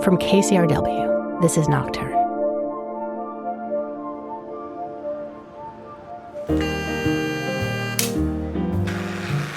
From KCRW, this is Nocturne.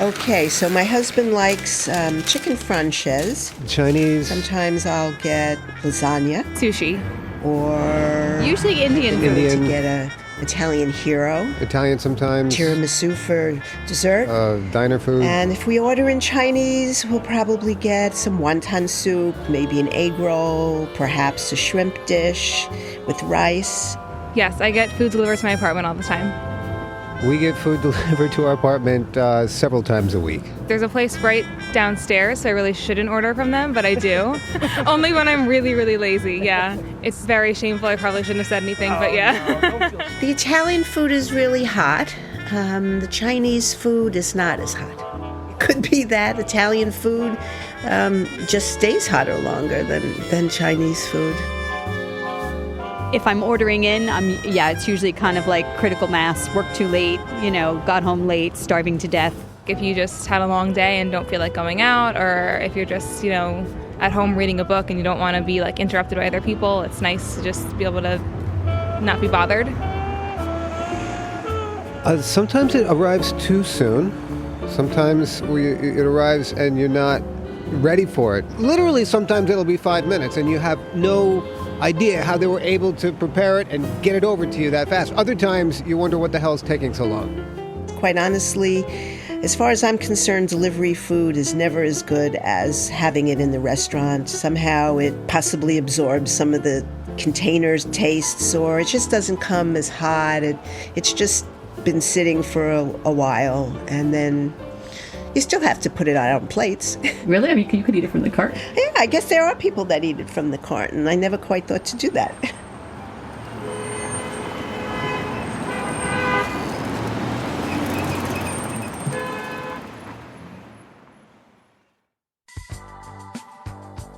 Okay, so my husband likes chicken franchise. Chinese. Sometimes I'll get lasagna. Sushi. Or usually Indian food. To get a Italian hero. Italian sometimes. Tiramisu for dessert. Diner food. And if we order in Chinese, we'll probably get some wonton soup, maybe an egg roll, perhaps a shrimp dish with rice. Yes, I get food delivered to my apartment all the time. We get food delivered to our apartment several times a week. There's a place right downstairs, so I really shouldn't order from them, but I do. Only when I'm really, really lazy, yeah. It's very shameful. I probably shouldn't have said anything, but yeah. The Italian food is really hot. The Chinese food is not as hot. It could be that Italian food just stays hotter longer than Chinese food. If I'm ordering in, it's usually kind of like critical mass, worked too late, got home late, starving to death. If you just had a long day and don't feel like going out, or if you're just, at home reading a book and you don't want to be like interrupted by other people, it's nice to just be able to not be bothered. Sometimes it arrives too soon. Sometimes it arrives and you're not ready for it. Literally, sometimes it'll be 5 minutes and you have no idea how they were able to prepare it and get it over to you that fast. Other times, you wonder what the hell is taking so long. Quite honestly, as far as I'm concerned, delivery food is never as good as having it in the restaurant. Somehow it possibly absorbs some of the container's tastes, or it just doesn't come as hot. It's just been sitting for a while, and then you still have to put it out on plates. Really? I mean, you could eat it from the cart? Yeah, I guess there are people that eat it from the cart, and I never quite thought to do that.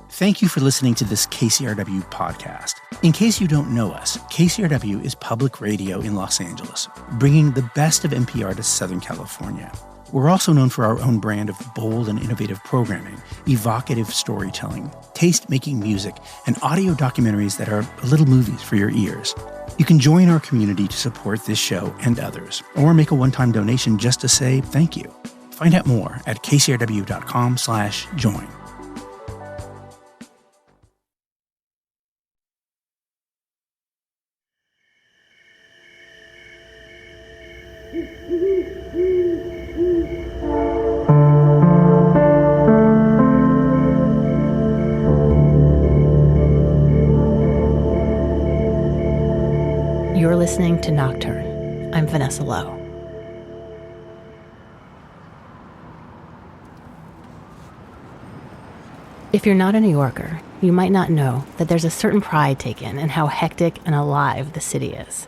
Thank you for listening to this KCRW podcast. In case you don't know us, KCRW is public radio in Los Angeles, bringing the best of NPR to Southern California. We're also known for our own brand of bold and innovative programming, evocative storytelling, taste-making music, and audio documentaries that are little movies for your ears. You can join our community to support this show and others, or make a one-time donation just to say thank you. Find out more at kcrw.com/join. You're listening to Nocturne. I'm Vanessa Lowe. If you're not a New Yorker, you might not know that there's a certain pride taken in how hectic and alive the city is.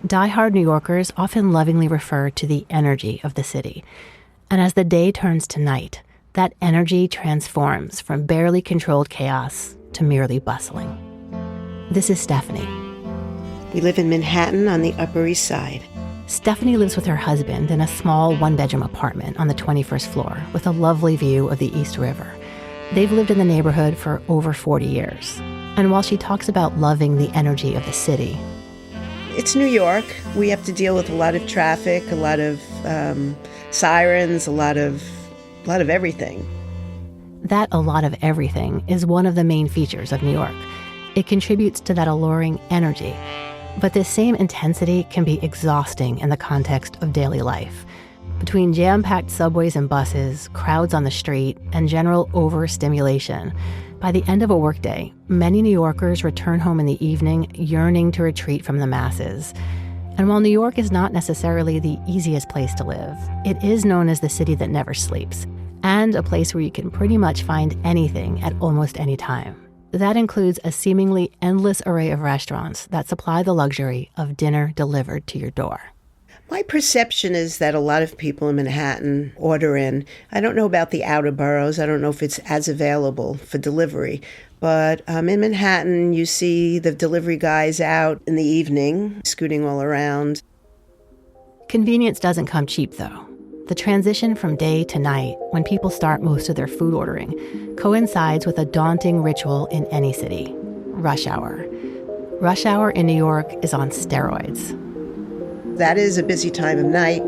Die-hard New Yorkers often lovingly refer to the energy of the city. And as the day turns to night, that energy transforms from barely controlled chaos to merely bustling. This is Stephanie. We live in Manhattan on the Upper East Side. Stephanie lives with her husband in a small one-bedroom apartment on the 21st floor with a lovely view of the East River. They've lived in the neighborhood for over 40 years. And while she talks about loving the energy of the city, it's New York. We have to deal with a lot of traffic, a lot of sirens, a lot of everything. That a lot of everything is one of the main features of New York. It contributes to that alluring energy. But this same intensity can be exhausting in the context of daily life. Between jam-packed subways and buses, crowds on the street, and general overstimulation, by the end of a workday, many New Yorkers return home in the evening yearning to retreat from the masses. And while New York is not necessarily the easiest place to live, it is known as the city that never sleeps, and a place where you can pretty much find anything at almost any time. That includes a seemingly endless array of restaurants that supply the luxury of dinner delivered to your door. My perception is that a lot of people in Manhattan order in. I don't know about the outer boroughs. I don't know if it's as available for delivery. But in Manhattan, you see the delivery guys out in the evening, scooting all around. Convenience doesn't come cheap, though. the transition from day to night, when people start most of their food ordering, coincides with a daunting ritual in any city: rush hour. Rush hour in New York is on steroids. That is a busy time of night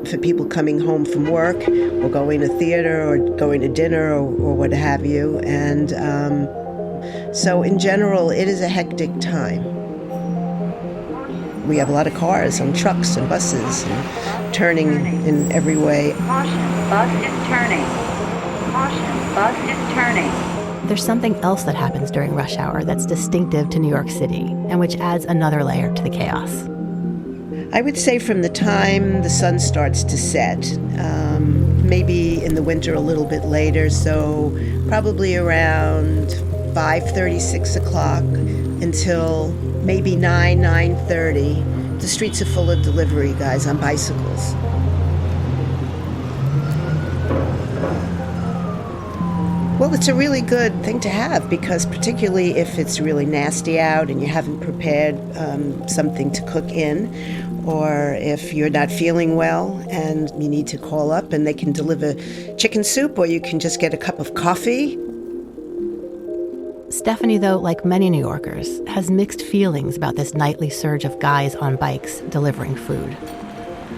for people coming home from work or going to theater or going to dinner or what have you. And so in general, it is a hectic time. We have a lot of cars and trucks and buses and turning in every way. Caution, bus is turning. Caution, bus is turning. There's something else that happens during rush hour that's distinctive to New York City and which adds another layer to the chaos. I would say from the time the sun starts to set, maybe in the winter a little bit later, so probably around 5:30, 6 o'clock until maybe 9:30, the streets are full of delivery guys on bicycles. Well, it's a really good thing to have because particularly if it's really nasty out and you haven't prepared something to cook in, or if you're not feeling well and you need to call up and they can deliver chicken soup, or you can just get a cup of coffee. Stephanie, though, like many New Yorkers, has mixed feelings about this nightly surge of guys on bikes delivering food.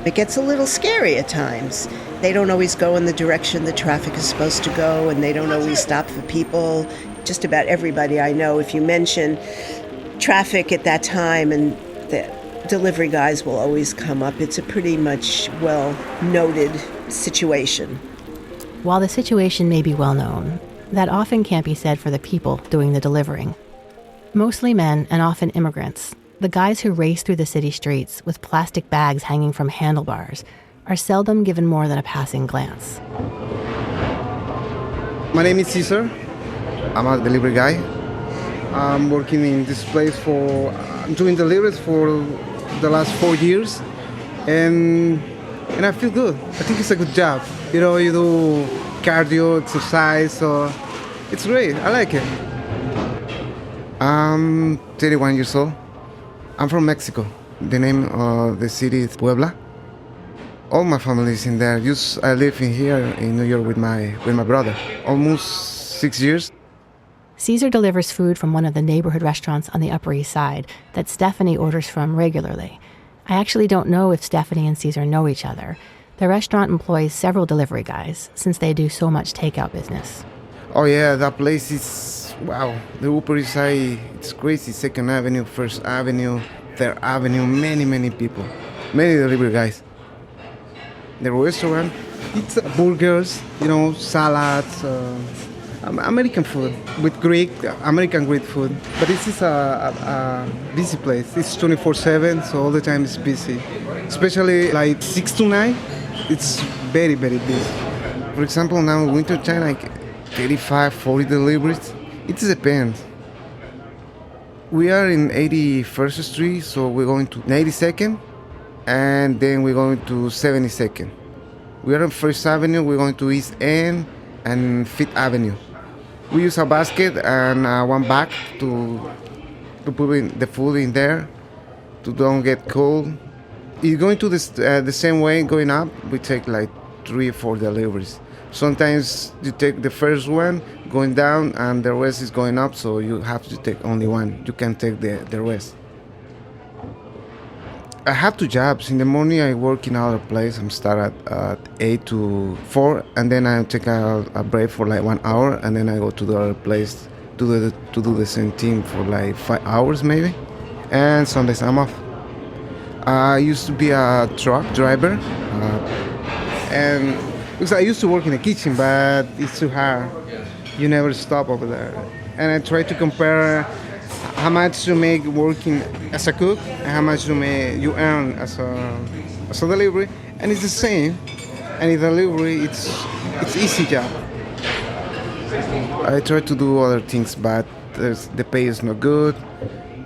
It gets a little scary at times. They don't always go in the direction the traffic is supposed to go, and they don't always stop for people. Just about everybody I know, if you mention traffic at that time, and the delivery guys will always come up. It's a pretty much well-noted situation. While the situation may be well known, that often can't be said for the people doing the delivering. Mostly men and often immigrants, the guys who race through the city streets with plastic bags hanging from handlebars are seldom given more than a passing glance. My name is Cesar. I'm a delivery guy. I'm working in this place I'm doing deliveries for the last 4 years, and I feel good. I think it's a good job. You know, you do cardio, exercise, so it's great. I like it. I'm 31 years old. I'm from Mexico. The name of the city is Puebla. All my family is in there. I live in here in New York with my brother. Almost 6 years. Caesar delivers food from one of the neighborhood restaurants on the Upper East Side that Stephanie orders from regularly. I actually don't know if Stephanie and Caesar know each other. The restaurant employs several delivery guys since they do so much takeout business. Oh yeah, that place is, wow. The Upper East Side, it's crazy. 2nd Avenue, 1st Avenue, 3rd Avenue, many people. Many delivery guys. The restaurant, it's burgers, salads, American food with American Greek food. But this is a busy place. It's 24/7, so all the time it's busy. Especially like 6 to 9, it's very, very busy. For example, now in winter time, like 35, 40 deliveries. It depends. We are in 81st Street, so we're going to 92nd, and then we're going to 72nd. We are on 1st Avenue, we're going to East End and 5th Avenue. We use a basket and one bag to put the food in there to don't get cold. It's going to the same way going up. We take like 3 or 4 deliveries. Sometimes you take the first one going down and the rest is going up, so you have to take only one. You can't take the rest. I have 2 jobs. In the morning I work in another place. I'm start at 8 to 4, and then I take a break for like 1 hour, and then I go to the other place to do the same thing for like 5 hours maybe. And Sundays I'm off. I used to be a truck driver, and because I used to work in the kitchen, but it's too hard. You never stop over there. And I try to compare how much you make working as a cook and how much you earn as a delivery, and it's the same. And in delivery, it's easy job. I try to do other things, but the pay is not good.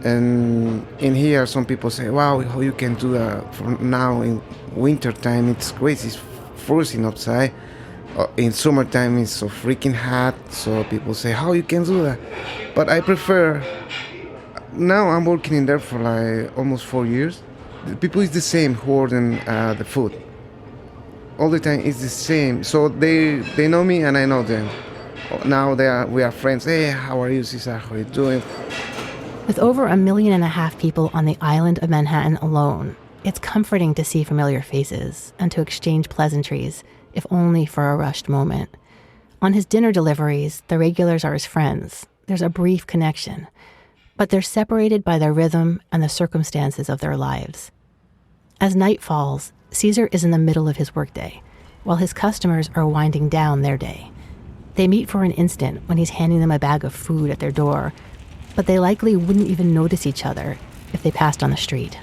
And in here, some people say, "Wow, how you can do that?" For now in winter time, it's crazy. It's freezing outside. In summertime, it's so freaking hot. So people say, "How you can do that?" But I prefer. Now I'm working in there for like almost 4 years. The people is the same who order the food. all the time is the same. So they know me and I know them. Now we are friends. Hey, how are you, Cesar? How are you doing? With over 1.5 million people on the island of Manhattan alone, it's comforting to see familiar faces and to exchange pleasantries, if only for a rushed moment. On his dinner deliveries, the regulars are his friends. There's a brief connection, but they're separated by their rhythm and the circumstances of their lives. As night falls, Cesar is in the middle of his workday, while his customers are winding down their day. They meet for an instant when he's handing them a bag of food at their door, but they likely wouldn't even notice each other if they passed on the street.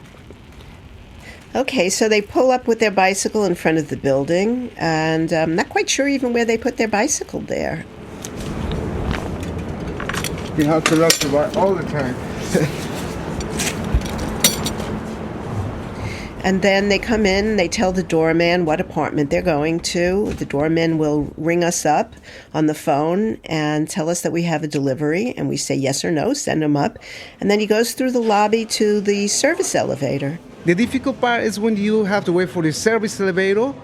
Okay, so they pull up with their bicycle in front of the building, and I'm not quite sure even where they put their bicycle there. You have to lock the bar all the time. And then they come in, they tell the doorman what apartment they're going to. The doorman will ring us up on the phone and tell us that we have a delivery, and we say yes or no, send him up. And then he goes through the lobby to the service elevator. The difficult part is when you have to wait for the service elevator,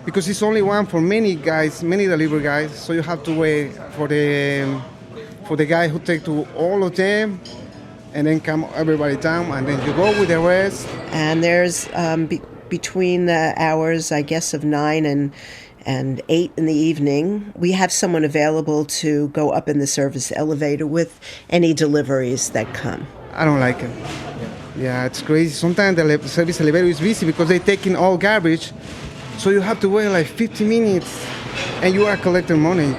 because it's only one for many guys, many delivery guys. So you have to wait for the guy who take to all of them, and then come everybody down, and then you go with the rest. And there's between the hours, I guess, of 9 and 8 in the evening, we have someone available to go up in the service elevator with any deliveries that come. I don't like it. Yeah, it's crazy. Sometimes the service elevator is busy because they're taking all garbage, so you have to wait like 50 minutes, and you are collecting money.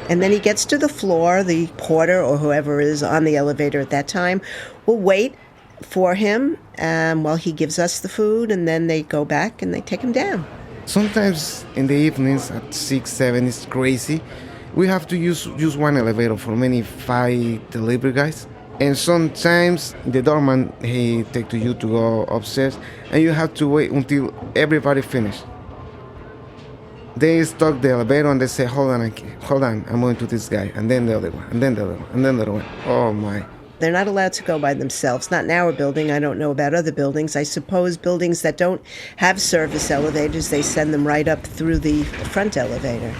And then he gets to the floor, the porter or whoever is on the elevator at that time will wait for him while he gives us the food, and then they go back and they take him down. Sometimes in the evenings at 6, 7, it's crazy. We have to use one elevator for many 5 delivery guys. And sometimes the doorman, he take to you to go upstairs, and you have to wait until everybody finish. They stop the elevator and they say, hold on, I'm going to this guy, and then the other one, and then the other one, and then the other one. Oh my. They're not allowed to go by themselves. Not in our building. I don't know about other buildings. I suppose buildings that don't have service elevators, they send them right up through the front elevator.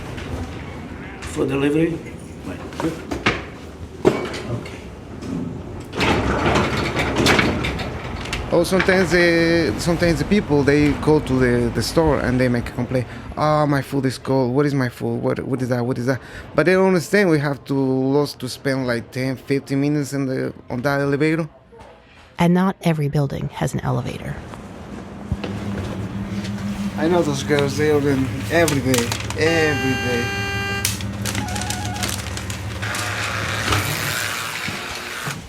For delivery? Right. Good. Okay. Oh, sometimes the people, they go to the store and they make a complaint. Oh, my food is cold. What is my food? What is that? But they don't understand. We have to spend like 10, 15 minutes on that elevator. And not every building has an elevator. I know those girls. They order every day.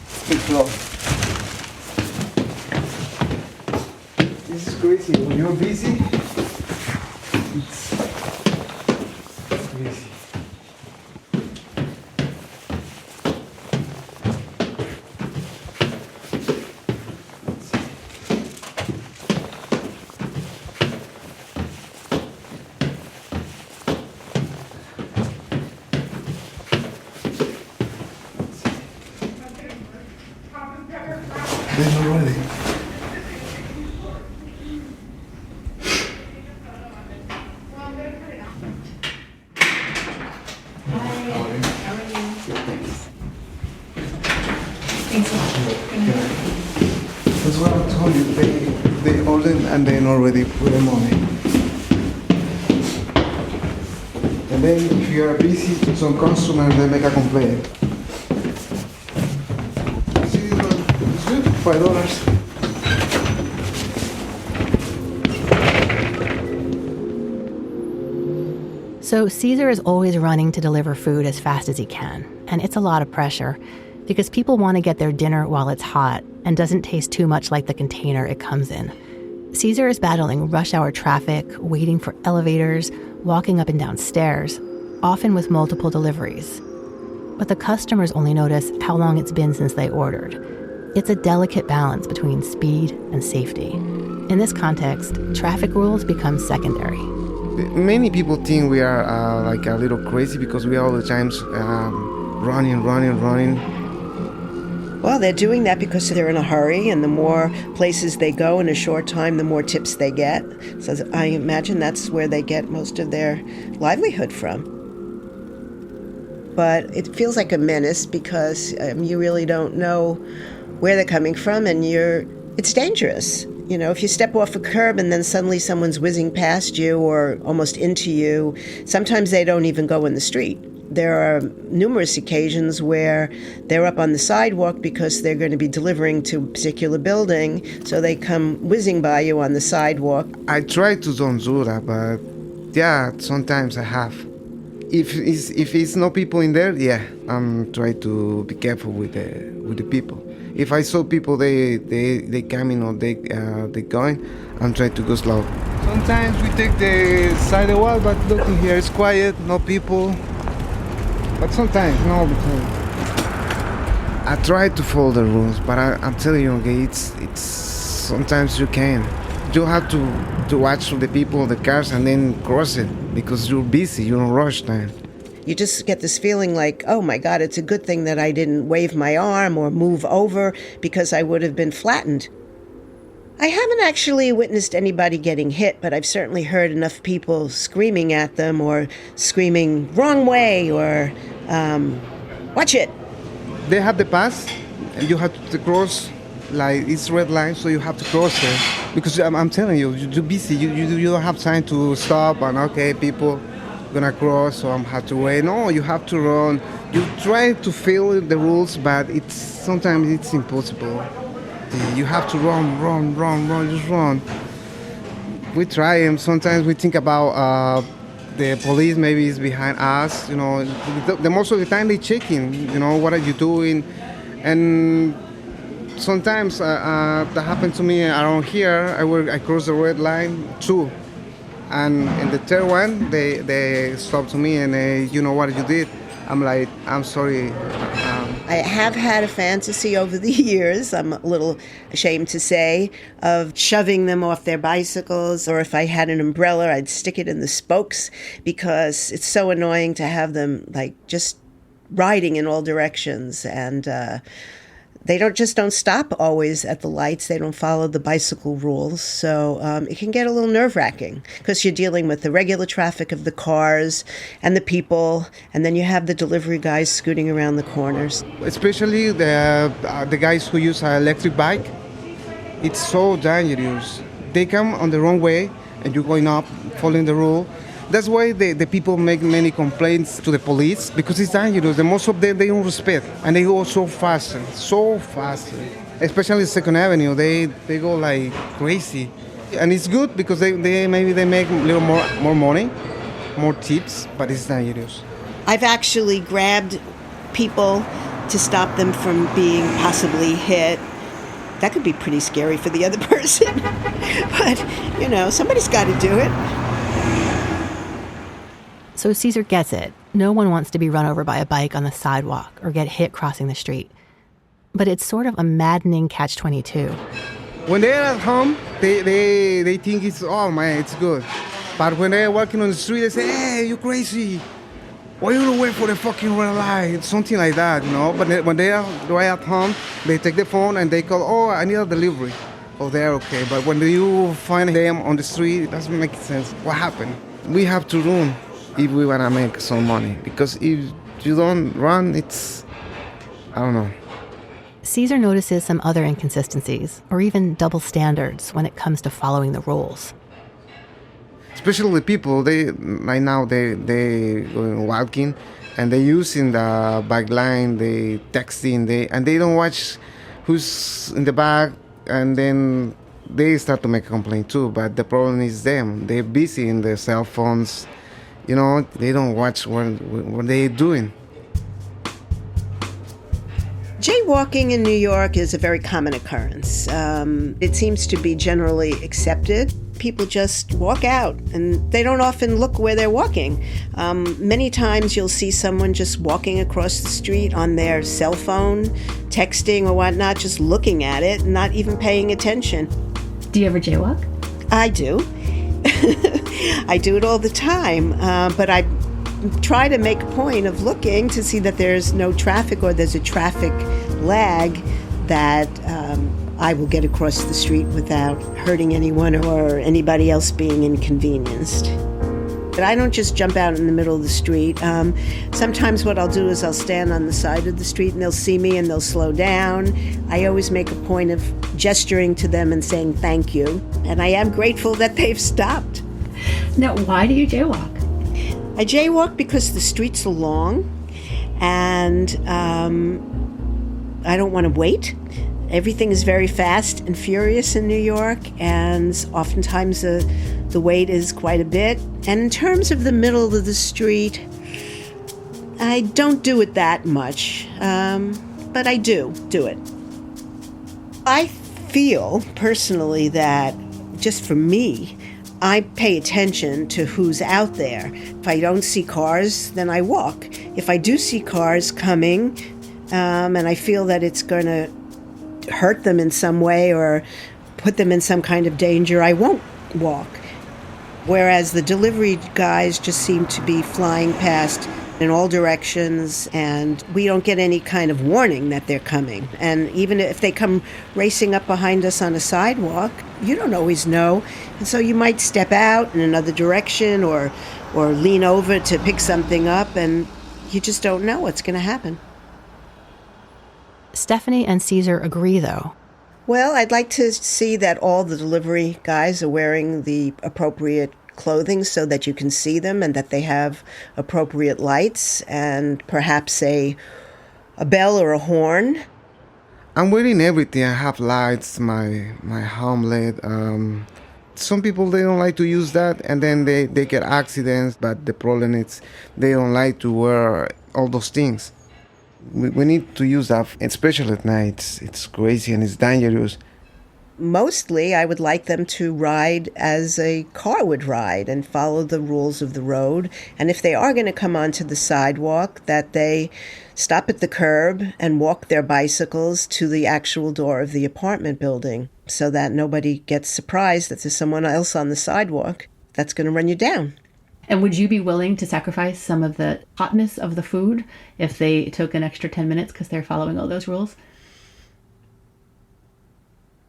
Speak slow. This is crazy. When you're busy, it's crazy. They're not ready. That's what I told you. They order and they already put them on it. And then if you are busy, some customers they make a complaint. See this one? It's good. $5. So Cesar is always running to deliver food as fast as he can, and it's a lot of pressure because people want to get their dinner while it's hot and doesn't taste too much like the container it comes in. Cesar is battling rush hour traffic, waiting for elevators, walking up and down stairs, often with multiple deliveries. But the customers only notice how long it's been since they ordered. It's a delicate balance between speed and safety. In this context, traffic rules become secondary. Many people think we are like a little crazy because we are all the times running. Well, they're doing that because they're in a hurry, and the more places they go in a short time, the more tips they get. So I imagine that's where they get most of their livelihood from. But it feels like a menace because you really don't know where they're coming from, and it's dangerous. You know, if you step off a curb and then suddenly someone's whizzing past you or almost into you, sometimes they don't even go in the street. There are numerous occasions where they're up on the sidewalk because they're going to be delivering to a particular building, so they come whizzing by you on the sidewalk. I try to don't do that, but yeah, sometimes I have. If it's no people in there, yeah, I'm trying to be careful with the people. If I saw people they coming or they going, I'm trying to go slow. Sometimes we take the sidewalk, but look in here, it's quiet, no people. But sometimes, no, I try to follow the rules, but I'm telling you, okay, it's sometimes you can. You have to watch the people, the cars, and then cross it because you're busy, you don't rush time. You just get this feeling like, oh my God, it's a good thing that I didn't wave my arm or move over because I would have been flattened. I haven't actually witnessed anybody getting hit, but I've certainly heard enough people screaming at them or screaming, wrong way, or watch it. They have the pass, and you have to cross, like it's red line, so you have to cross it. Because I'm telling you, you're busy, you don't have time to stop and okay, people gonna cross, so I have to wait. No, you have to run. You try to follow the rules, but sometimes it's impossible. You have to run, just run. We try, and sometimes we think about the police maybe is behind us. You know, the most of the time they checking. You know, what are you doing? And sometimes that happened to me around here. I crossed the red line too, and in the third one they stopped to me and you know what you did. I'm like, I'm sorry. I have had a fantasy over the years, I'm a little ashamed to say, of shoving them off their bicycles, or if I had an umbrella, I'd stick it in the spokes because it's so annoying to have them like just riding in all directions, and they don't stop always at the lights. They don't follow the bicycle rules. So it can get a little nerve-wracking because you're dealing with the regular traffic of the cars and the people, and then you have the delivery guys scooting around the corners. Especially the guys who use an electric bike. It's so dangerous. They come on the wrong way and you're going up, following the rule. That's why the people make many complaints to the police, because it's dangerous. The most of them, they don't respect, and they go so fast. Especially 2nd Avenue, they go like crazy. And it's good because they maybe they make a little more money, more tips, but it's dangerous. I've actually grabbed people to stop them from being possibly hit. That could be pretty scary for the other person. But, you know, somebody's got to do it. So Caesar gets it. No one wants to be run over by a bike on the sidewalk or get hit crossing the street. But it's sort of a maddening catch-22. When they're at home, they think it's, oh man, it's good. But when they're walking on the street, they say, hey, you crazy. Why you don't wait for the fucking red light? Something like that, you know? But when they're right at home, they take the phone and they call, oh, I need a delivery. Oh, they're okay. But when you find them on the street, it doesn't make sense. What happened? We have to run if we want to make some money. Because if you don't run, it's, I don't know. Caesar notices some other inconsistencies, or even double standards when it comes to following the rules. Especially the people, they going walking, and they using the bike line, they texting, and they don't watch who's in the back, and then they start to make a complaint too. But the problem is them. They're busy in their cell phones. You know, they don't watch what they're doing. Jaywalking in New York is a very common occurrence. It seems to be generally accepted. People just walk out, and they don't often look where they're walking. Many times you'll see someone just walking across the street on their cell phone, texting or whatnot, just looking at it, not even paying attention. Do you ever jaywalk? I do. I do it all the time, but I try to make a point of looking to see that there's no traffic or there's a traffic lag that I will get across the street without hurting anyone or anybody else being inconvenienced. But I don't just jump out in the middle of the street. Sometimes what I'll do is I'll stand on the side of the street and they'll see me and they'll slow down. I always make a point of gesturing to them and saying thank you. And I am grateful that they've stopped. Now, why do you jaywalk? I jaywalk because the streets are long and I don't want to wait. Everything is very fast and furious in New York, and oftentimes the wait is quite a bit. And in terms of the middle of the street, I don't do it that much, but I do it. I feel personally that just for me, I pay attention to who's out there. If I don't see cars, then I walk. If I do see cars coming, and I feel that it's going to hurt them in some way or put them in some kind of danger, I won't walk. Whereas the delivery guys just seem to be flying past in all directions, and we don't get any kind of warning that they're coming. And even if they come racing up behind us on a sidewalk, you don't always know. And so you might step out in another direction or lean over to pick something up, and you just don't know what's going to happen. Stephanie and Caesar agree, though. Well, I'd like to see that all the delivery guys are wearing the appropriate clothing so that you can see them and that they have appropriate lights and perhaps a bell or a horn. I'm wearing everything. I have lights, my home lit. Some people, they don't like to use that, and then they get accidents, but the problem is they don't like to wear all those things. We need to use that, especially at night. It's crazy and it's dangerous. Mostly, I would like them to ride as a car would ride and follow the rules of the road. And if they are going to come onto the sidewalk, that they stop at the curb and walk their bicycles to the actual door of the apartment building so that nobody gets surprised that there's someone else on the sidewalk that's going to run you down. And would you be willing to sacrifice some of the hotness of the food if they took an extra 10 minutes because they're following all those rules?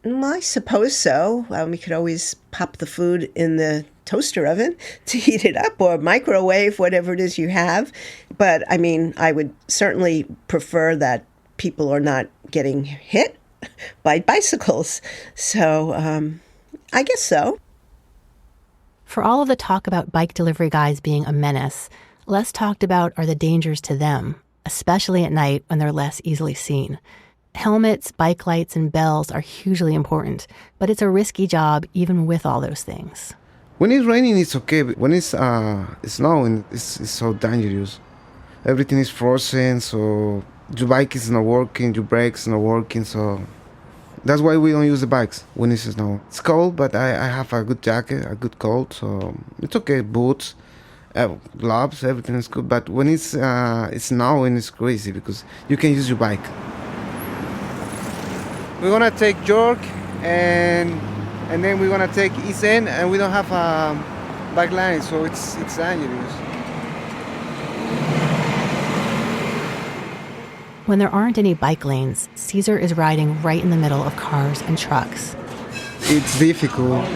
I suppose so. We could always pop the food in the toaster oven to heat it up or microwave, whatever it is you have. But, I mean, I would certainly prefer that people are not getting hit by bicycles. So, I guess so. For all of the talk about bike delivery guys being a menace, less talked about are the dangers to them, especially at night when they're less easily seen. Helmets, bike lights, and bells are hugely important, but it's a risky job even with all those things. When it's raining, it's okay, but when it's snowing, it's so dangerous. Everything is frozen, so your bike is not working, your brakes not working, so that's why we don't use the bikes when it's snow. It's cold, but I have a good jacket, a good coat, so it's okay. Boots, gloves, everything is good. But when it's snowing, it's crazy because you can use your bike. We're gonna take York, and then we're gonna take East End, and we don't have a bike line, so it's dangerous. When there aren't any bike lanes, Caesar is riding right in the middle of cars and trucks. It's difficult,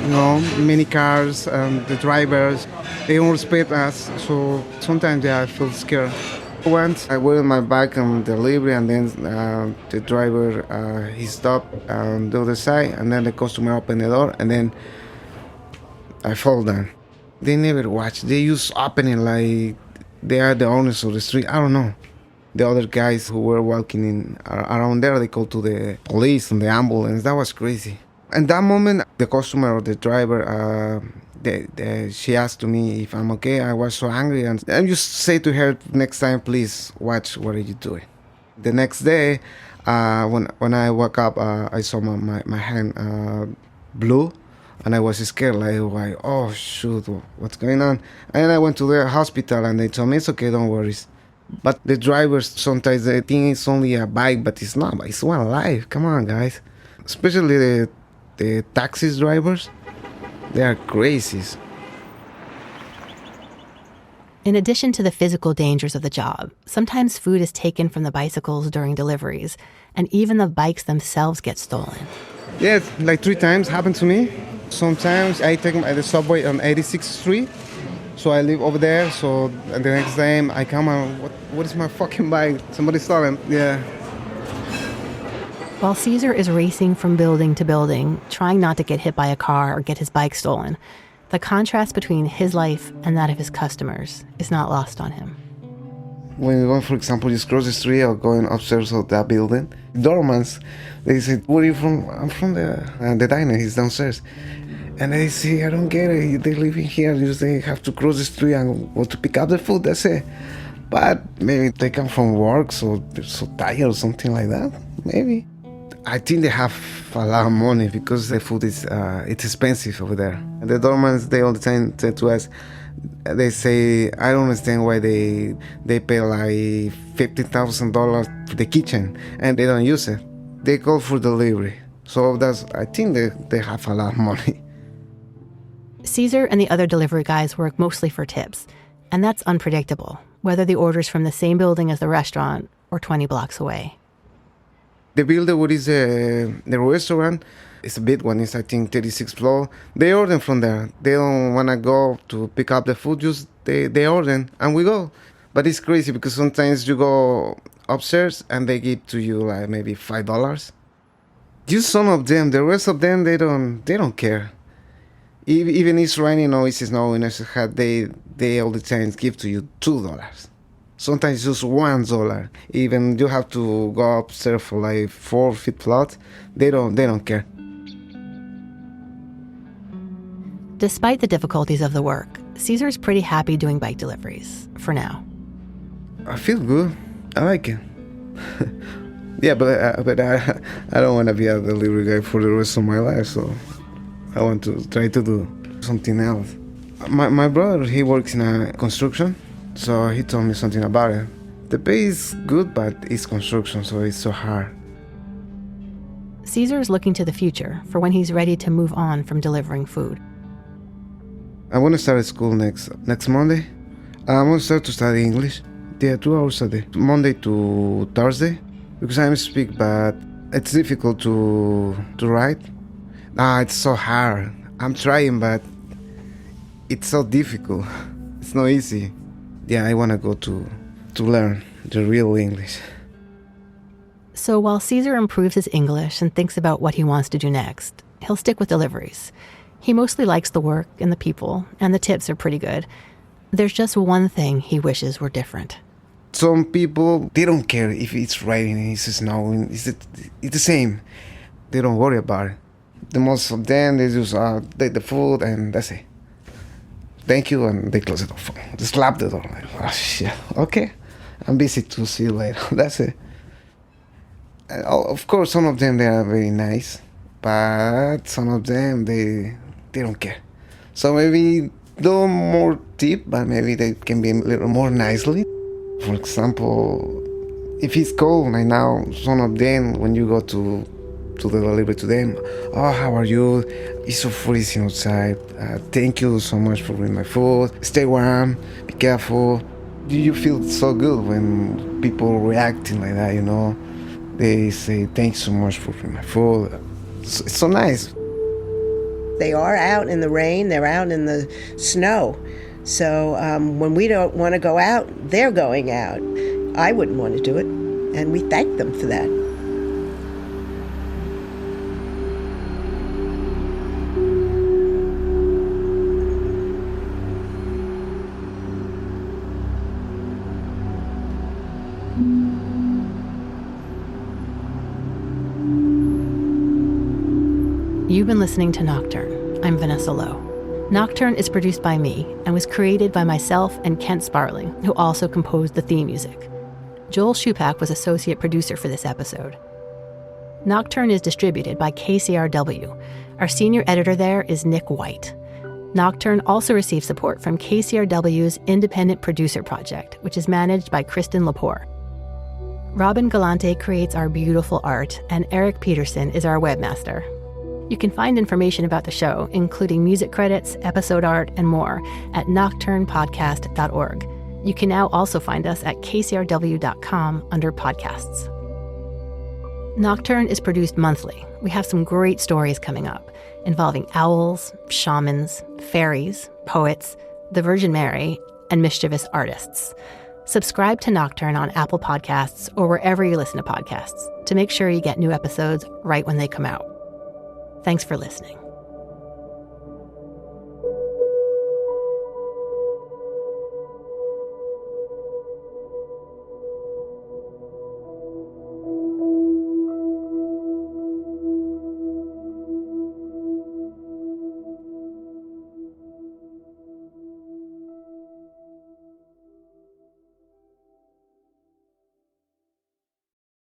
many cars, the drivers, they don't respect us, so sometimes I feel scared. Once I went on my bike on delivery, and then the driver, he stopped on the other side, and then the customer opened the door, and then I fall down. They never watch. They just opening like they are the owners of the street. I don't know. The other guys who were walking around there, they called to the police and the ambulance. That was crazy. In that moment, the customer or the driver, she asked to me if I'm okay. I was so angry, and I just say to her, next time, please watch what are you doing. The next day, when I woke up, I saw my hand blue, and I was scared, like, oh shoot, what's going on? And I went to the hospital, and they told me it's okay, don't worry. But the drivers, sometimes they think it's only a bike, but it's not. It's one life. Come on, guys. Especially the taxi drivers, they are crazies. In addition to the physical dangers of the job, sometimes food is taken from the bicycles during deliveries, and even the bikes themselves get stolen. Yeah, like 3 times happened to me. Sometimes I take the subway on 86th Street, so I live over there. So the next time I come and what is my fucking bike? Somebody stole it. Yeah. While Caesar is racing from building to building, trying not to get hit by a car or get his bike stolen, the contrast between his life and that of his customers is not lost on him. When you go, for example, just cross the street or going upstairs of that building, doormans, they say, "Where are you from?" "I'm from the diner, he's downstairs." And they say, "I don't get it, they live in here, they have to cross the street and go to pick up the food, that's it." But maybe they come from work, so they're so tired or something like that, maybe. I think they have a lot of money because the food is it's expensive over there. And the doormans, they all the time say to us, they say, "I don't understand why they pay like $50,000 for the kitchen and they don't use it. They call for delivery." So I think they have a lot of money. Caesar and the other delivery guys work mostly for tips, and that's unpredictable, whether the order's from the same building as the restaurant or 20 blocks away. The building what is the restaurant, it's a big one, it's I think 36th floor. They order from there. They don't want to go to pick up the food, just they order and we go. But it's crazy because sometimes you go upstairs and they give to you like maybe $5. Just some of them, the rest of them they don't care. Even it's raining or it's snowing, they all the time give to you $2. Sometimes just $1. Even you have to go upstairs for like 4 feet flat. They don't care. Despite the difficulties of the work, Caesar's pretty happy doing bike deliveries, for now. I feel good. I like it. Yeah, but I don't want to be a delivery guy for the rest of my life, so I want to try to do something else. My brother, he works in a construction, so he told me something about it. The pay is good, but it's construction, so it's so hard. Caesar is looking to the future for when he's ready to move on from delivering food. I want to start school next Monday. I want to start to study English. Yeah, 2 hours a day, Monday to Thursday, because I speak, but it's difficult to write. It's so hard. I'm trying, but it's so difficult. It's not easy. Yeah, I want to go to learn the real English. So while Caesar improves his English and thinks about what he wants to do next, he'll stick with deliveries. He mostly likes the work and the people, and the tips are pretty good. There's just one thing he wishes were different. Some people, they don't care if it's raining, it's snowing, it's the same. They don't worry about it. The most of them, they just take the food and that's it. Thank you, and they close the door. They slap the door. Like, oh shit, okay, I'm busy to see you later. That's it. And of course, some of them, they are very nice, but some of them, they don't care. So maybe do more tip, but maybe they can be a little more nicely. For example, if it's cold right now, some of them, when you go to the delivery to them, "Oh, how are you? It's so freezing outside. Thank you so much for bringing my food. Stay warm. Be careful." You feel so good when people reacting like that, you know. They say, "Thanks so much for bringing my food." It's so nice. They are out in the rain. They're out in the snow. So when we don't want to go out, they're going out. I wouldn't want to do it, and we thank them for that. You've been listening to Nocturne. I'm Vanessa Lowe. Nocturne is produced by me and was created by myself and Kent Sparling, who also composed the theme music. Joel Shupak was associate producer for this episode. Nocturne is distributed by KCRW. Our senior editor there is Nick White. Nocturne also receives support from KCRW's Independent Producer Project, which is managed by Kristen Lepore. Robin Galante creates our beautiful art, and Eric Peterson is our webmaster. You can find information about the show, including music credits, episode art, and more, at nocturnepodcast.org. You can now also find us at kcrw.com under podcasts. Nocturne is produced monthly. We have some great stories coming up involving owls, shamans, fairies, poets, the Virgin Mary, and mischievous artists. Subscribe to Nocturne on Apple Podcasts or wherever you listen to podcasts to make sure you get new episodes right when they come out. Thanks for listening.